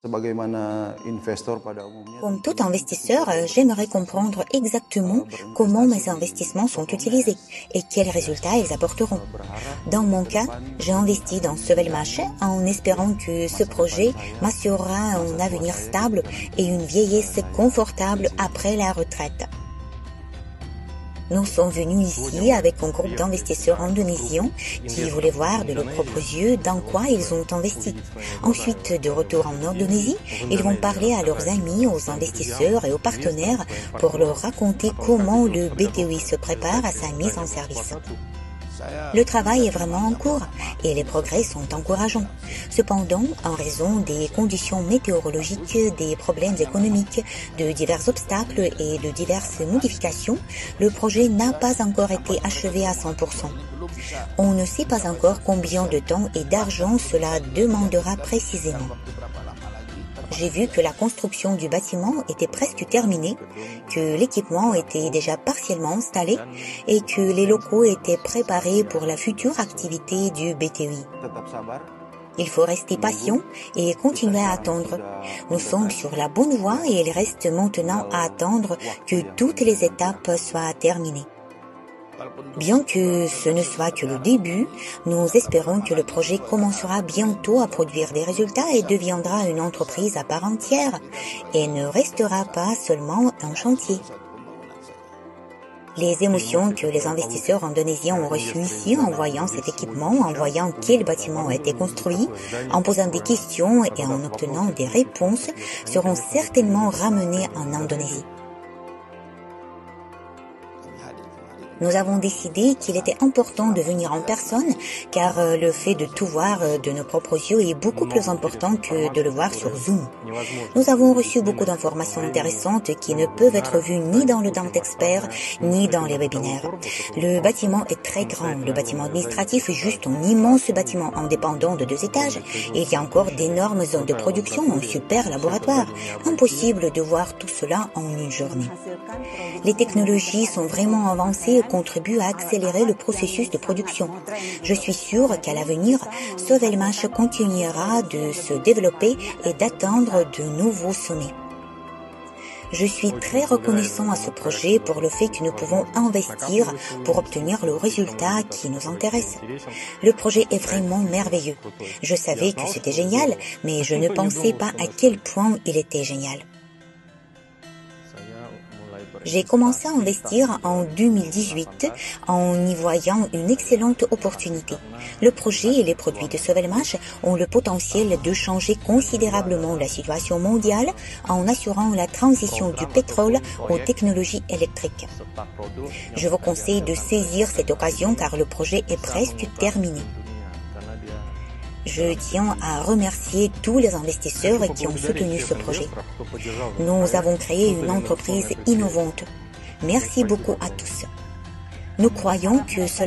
Comme tout investisseur, j'aimerais comprendre exactement comment mes investissements sont utilisés et quels résultats ils apporteront. Dans mon cas, j'ai investi dans Sovelmash en espérant que ce projet m'assurera un avenir stable et une vieillesse confortable après la retraite. Nous sommes venus ici avec un groupe d'investisseurs indonésiens qui voulaient voir de leurs propres yeux dans quoi ils ont investi. Ensuite, de retour en Indonésie, ils vont parler à leurs amis, aux investisseurs et aux partenaires pour leur raconter comment le BTOI se prépare à sa mise en service. Le travail est vraiment en cours et les progrès sont encourageants. Cependant, en raison des conditions météorologiques, des problèmes économiques, de divers obstacles et de diverses modifications, le projet n'a pas encore été achevé à 100%. On ne sait pas encore combien de temps et d'argent cela demandera précisément. J'ai vu que la construction du bâtiment était presque terminée, que l'équipement était déjà partiellement installé et que les locaux étaient préparés pour la future activité du BTOI. Il faut rester patient et continuer à attendre. Nous sommes sur la bonne voie et il reste maintenant à attendre que toutes les étapes soient terminées. Bien que ce ne soit que le début, nous espérons que le projet commencera bientôt à produire des résultats et deviendra une entreprise à part entière et ne restera pas seulement un chantier. Les émotions que les investisseurs indonésiens ont reçues ici en voyant cet équipement, en voyant quel bâtiment a été construit, en posant des questions et en obtenant des réponses seront certainement ramenées en Indonésie. Nous avons décidé qu'il était important de venir en personne car le fait de tout voir de nos propres yeux est beaucoup plus important que de le voir sur Zoom. Nous avons reçu beaucoup d'informations intéressantes qui ne peuvent être vues ni dans le Dante Expert ni dans les webinaires. Le bâtiment est très grand. Le bâtiment administratif est juste un immense bâtiment indépendant de 2 étages. Et il y a encore d'énormes zones de production, un super laboratoire. Impossible de voir tout cela en une journée. Les technologies sont vraiment avancées et contribuent à accélérer le processus de production. Je suis sûre qu'à l'avenir, Sovelmash continuera de se développer et d'atteindre de nouveaux sommets. Je suis très reconnaissant à ce projet pour le fait que nous pouvons investir pour obtenir le résultat qui nous intéresse. Le projet est vraiment merveilleux. Je savais que c'était génial, mais je ne pensais pas à quel point il était génial. J'ai commencé à investir en 2018 en y voyant une excellente opportunité. Le projet et les produits de Sovelmash ont le potentiel de changer considérablement la situation mondiale en assurant la transition du pétrole aux technologies électriques. Je vous conseille de saisir cette occasion car le projet est presque terminé. Je tiens à remercier tous les investisseurs qui ont soutenu ce projet. Nous avons créé une entreprise innovante. Merci beaucoup à tous. Nous croyons que cela